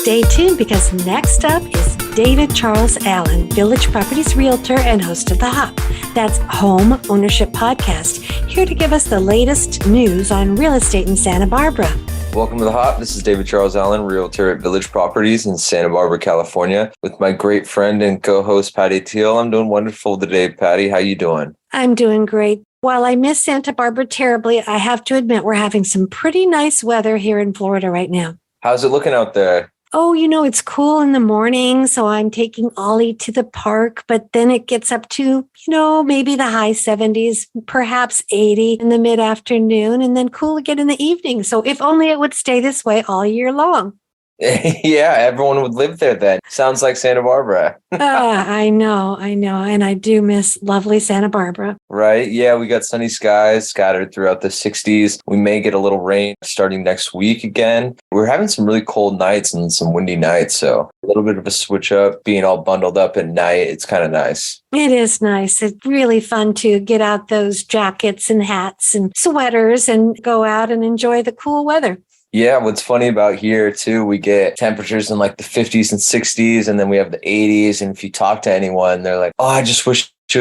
Stay tuned because next up is David Charles Allen, Village Properties Realtor and host of The Hop. That's Home Ownership Podcast, here to give us the latest news on real estate in Santa Barbara. Welcome to The Hop. This is David Charles Allen, Realtor at Village Properties in Santa Barbara, California, with my great friend and co-host, Patti Teal. I'm doing wonderful today, Patti. How you doing? I'm doing great. While I miss Santa Barbara terribly, I have to admit we're having some pretty nice weather here in Florida right now. How's it looking out there? Oh, it's cool in the morning, so I'm taking Ollie to the park, but then it gets up to, maybe the high 70s, perhaps 80 in the mid-afternoon, and then cool again in the evening. So if only it would stay this way all year long. Yeah, everyone would live there then. Sounds like Santa Barbara. I know. And I do miss lovely Santa Barbara. Right? Yeah, we got sunny skies scattered throughout the 60s. We may get a little rain starting next week again. We're having some really cold nights and some windy nights. So a little bit of a switch up, being all bundled up at night. It's kind of nice. It is nice. It's really fun to get out those jackets and hats and sweaters and go out and enjoy the cool weather. Yeah, what's funny about here too, we get temperatures in like the 50s and 60s, and then we have the 80s. And if you talk to anyone, they're like, oh, I just wish it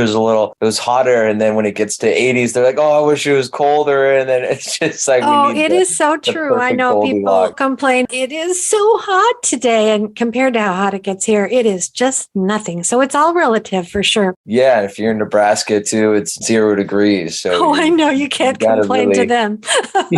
was hotter. And then when it gets to 80s, they're like, oh, I wish it was colder. And then it's just like, it is so true. I know people complain it is so hot today. And compared to how hot it gets here, it is just nothing. So it's all relative for sure. Yeah. And if you're in Nebraska too, it's 0 degrees. So I know you can't complain to them.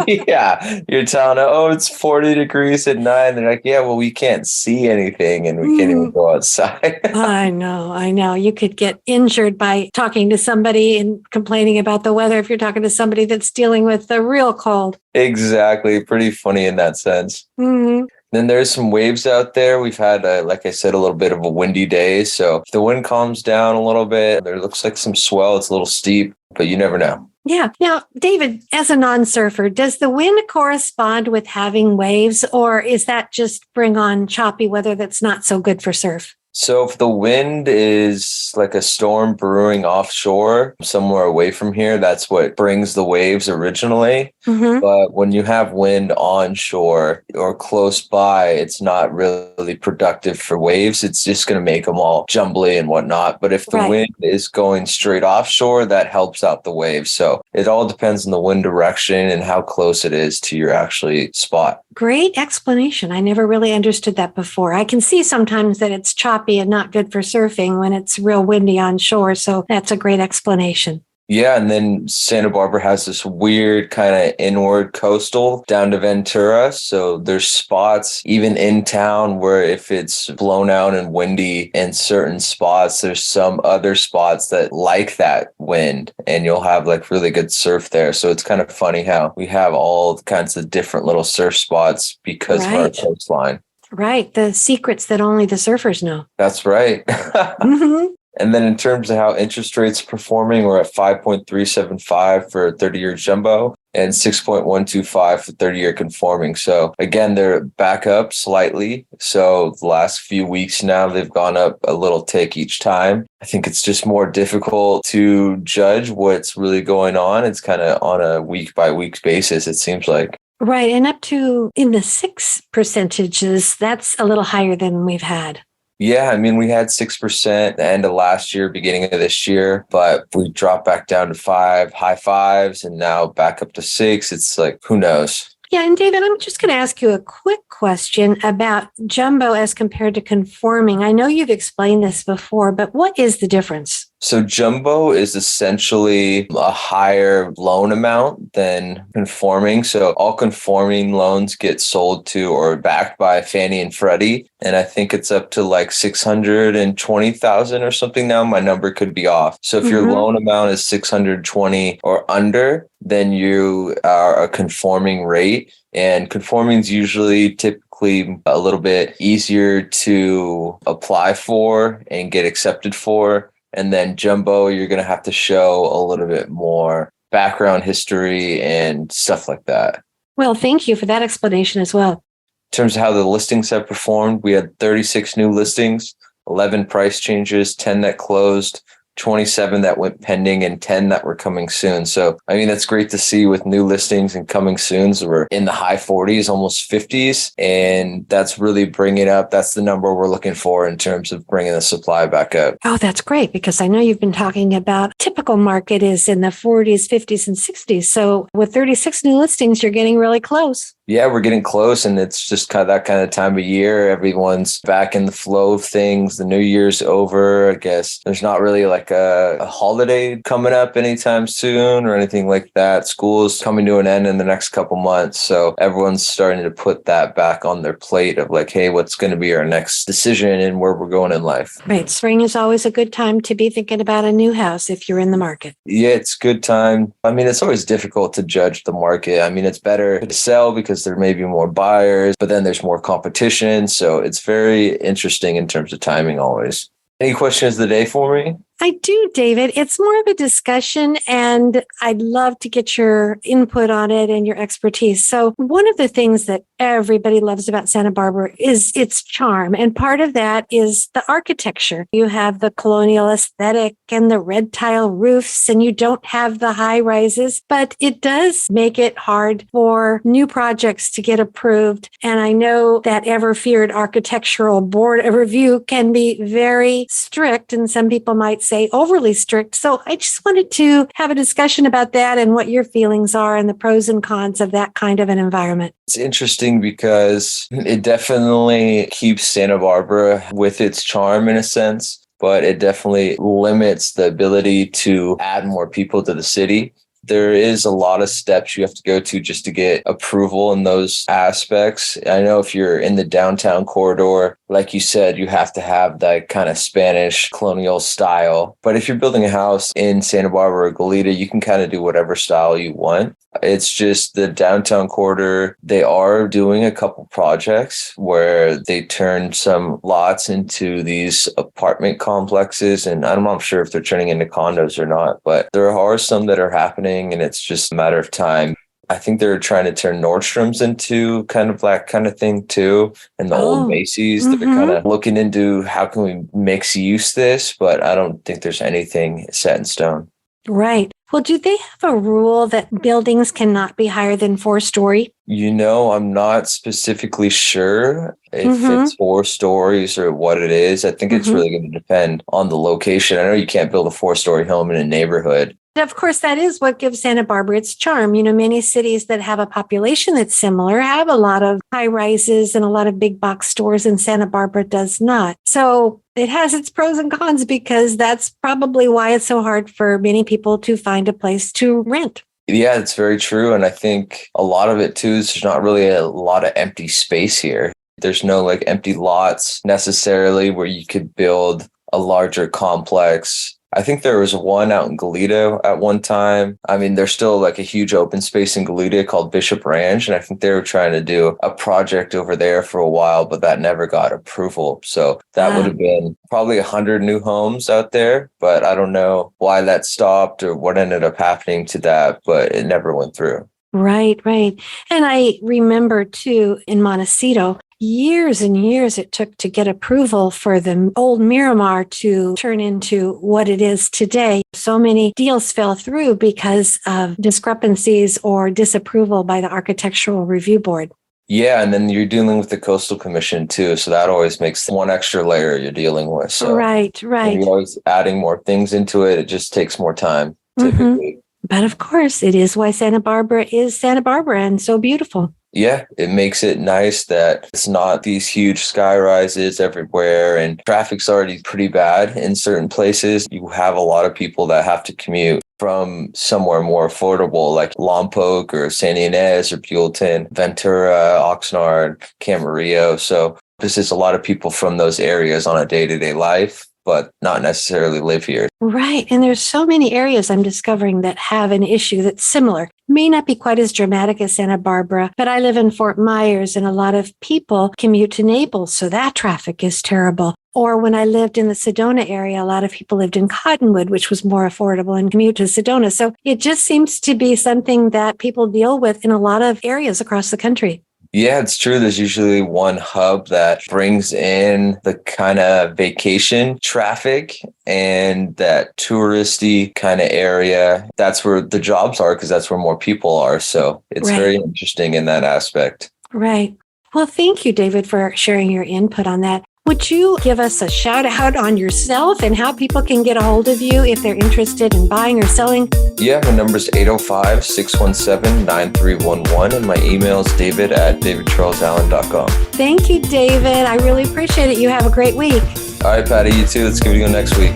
Yeah. You're telling them, oh, it's 40 degrees at night. And they're like, yeah, well, we can't see anything and we can't even go outside. I know. You could get injured by talking to somebody and complaining about the weather if you're talking to somebody that's dealing with the real cold. Exactly. Pretty funny in that sense. Mm-hmm. Then there's some waves out there. We've had, like I said, a little bit of a windy day. So if the wind calms down a little bit, there looks like some swell. It's a little steep, but you never know. Yeah. Now, David, as a non-surfer, does the wind correspond with having waves, or is that just bring on choppy weather that's not so good for surf? So if the wind is like a storm brewing offshore somewhere away from here, that's what brings the waves originally. Mm-hmm. But when you have wind onshore or close by, it's not really productive for waves. It's just going to make them all jumbly and whatnot. But if the wind is going straight offshore, that helps out the waves. So it all depends on the wind direction and how close it is to your actually spot. Great explanation. I never really understood that before. I can see sometimes that it's choppy and not good for surfing when it's real windy on shore. So that's a great explanation. Yeah, and then Santa Barbara has this weird kind of inward coastal down to Ventura. So there's spots even in town where if it's blown out and windy in certain spots, there's some other spots that like that wind and you'll have like really good surf there. So it's kind of funny how we have all kinds of different little surf spots because of our coastline. Right. The secrets that only the surfers know. That's right. Mm-hmm. And then in terms of how interest rates are performing, we're at 5.375 for 30-year jumbo and 6.125 for 30-year conforming. So again, they're back up slightly. So the last few weeks now, they've gone up a little tick each time. I think it's just more difficult to judge what's really going on. It's kind of on a week-by-week basis, it seems like. Right. And up to in the 6%, that's a little higher than we've had. Yeah, I mean, we had 6% at the end of last year, beginning of this year, but we dropped back down to 5, high 5s, and now back up to 6. It's like, who knows? Yeah. And David, I'm just going to ask you a quick question about jumbo as compared to conforming. I know you've explained this before, but what is the difference? So jumbo is essentially a higher loan amount than conforming. So all conforming loans get sold to or backed by Fannie and Freddie. And I think it's up to like 620,000 or something now. My number could be off. So if your loan amount is 620 or under, then you are a conforming rate. And conforming is usually typically a little bit easier to apply for and get accepted for. And then jumbo, you're going to have to show a little bit more background history and stuff like that. Well, thank you for that explanation as well. In terms of how the listings have performed, we had 36 new listings, 11 price changes, 10 that closed, 27 that went pending and 10 that were coming soon. So, I mean, that's great to see with new listings and coming soon. So we're in the high 40s, almost 50s. And that's really that's the number we're looking for in terms of bringing the supply back up. Oh, that's great, because I know you've been talking about typical market is in the 40s, 50s, and 60s. So with 36 new listings, you're getting really close. Yeah, we're getting close, and it's just kind of that kind of time of year. Everyone's back in the flow of things. The new year's over. I guess there's not really like a holiday coming up anytime soon or anything like that. School's coming to an end in the next couple months. So everyone's starting to put that back on their plate of like, hey, what's going to be our next decision and where we're going in life. Right. Spring is always a good time to be thinking about a new house if you're in the market. Yeah, it's a good time. I mean, it's always difficult to judge the market. I mean, it's better to sell because there may be more buyers, but then there's more competition. So it's very interesting in terms of timing always. Any questions of the day for me? I do, David. It's more of a discussion, and I'd love to get your input on it and your expertise. So one of the things that everybody loves about Santa Barbara is its charm. And part of that is the architecture. You have the colonial aesthetic and the red tile roofs, and you don't have the high rises, but it does make it hard for new projects to get approved. And I know that ever-feared architectural board of review can be very strict, and some people might say overly strict. So I just wanted to have a discussion about that and what your feelings are and the pros and cons of that kind of an environment. It's interesting because it definitely keeps Santa Barbara with its charm in a sense, but it definitely limits the ability to add more people to the city. There is a lot of steps you have to go to just to get approval in those aspects. I know if you're in the downtown corridor, like you said, you have to have that kind of Spanish colonial style. But if you're building a house in Santa Barbara or Goleta, you can kind of do whatever style you want. It's just the downtown corridor. They are doing a couple projects where they turn some lots into these apartment complexes. And I'm not sure if they're turning into condos or not, but there are some that are happening, and it's just a matter of time. I think they're trying to turn Nordstrom's into kind of that kind of thing too. And the old Macy's, they're kind of looking into how can we mix use this, but I don't think there's anything set in stone. Right. Well, do they have a rule that buildings cannot be higher than 4-story? You know, I'm not specifically sure if it's 4 stories or what it is. I think it's really going to depend on the location. I know you can't build a 4-story home in a neighborhood. Of course, that is what gives Santa Barbara its charm. You know, many cities that have a population that's similar have a lot of high rises and a lot of big box stores, and Santa Barbara does not. So it has its pros and cons, because that's probably why it's so hard for many people to find a place to rent. Yeah, it's very true. And I think a lot of it too is there's not really a lot of empty space here. There's no like empty lots necessarily where you could build a larger complex. I think there was one out in Goleta at one time. I mean, there's still like a huge open space in Goleta called Bishop Ranch. And I think they were trying to do a project over there for a while, but that never got approval. So that would have been probably 100 new homes out there. But I don't know why that stopped or what ended up happening to that, but it never went through. Right, right. And I remember too, in Montecito, years and years it took to get approval for the old Miramar to turn into what it is today. So many deals fell through because of discrepancies or disapproval by the Architectural Review Board. Yeah, and then you're dealing with the Coastal Commission too, so that always makes one extra layer you're dealing with. So right. you're always adding more things into it. It just takes more time, typically. But of course, it is why Santa Barbara is Santa Barbara and so beautiful. Yeah, it makes it nice that it's not these huge sky rises everywhere, and traffic's already pretty bad in certain places. You have a lot of people that have to commute from somewhere more affordable like Lompoc or Santa Ynez or Buellton, Ventura, Oxnard, Camarillo. So this is a lot of people from those areas on a day-to-day life, but not necessarily live here. Right. And there's so many areas I'm discovering that have an issue that's similar. May not be quite as dramatic as Santa Barbara, but I live in Fort Myers and a lot of people commute to Naples. So that traffic is terrible. Or when I lived in the Sedona area, a lot of people lived in Cottonwood, which was more affordable, and commute to Sedona. So it just seems to be something that people deal with in a lot of areas across the country. Yeah, it's true. There's usually one hub that brings in the kind of vacation traffic and that touristy kind of area. That's where the jobs are because that's where more people are. So it's Right. very interesting in that aspect. Right. Well, thank you, David, for sharing your input on that. Would you give us a shout out on yourself and how people can get a hold of you if they're interested in buying or selling? Yeah, my number is 805-617-9311 and my email is david@davidcharlesallen.com. Thank you, David. I really appreciate it. You have a great week. All right, Patty, you too. Let's give it a go next week.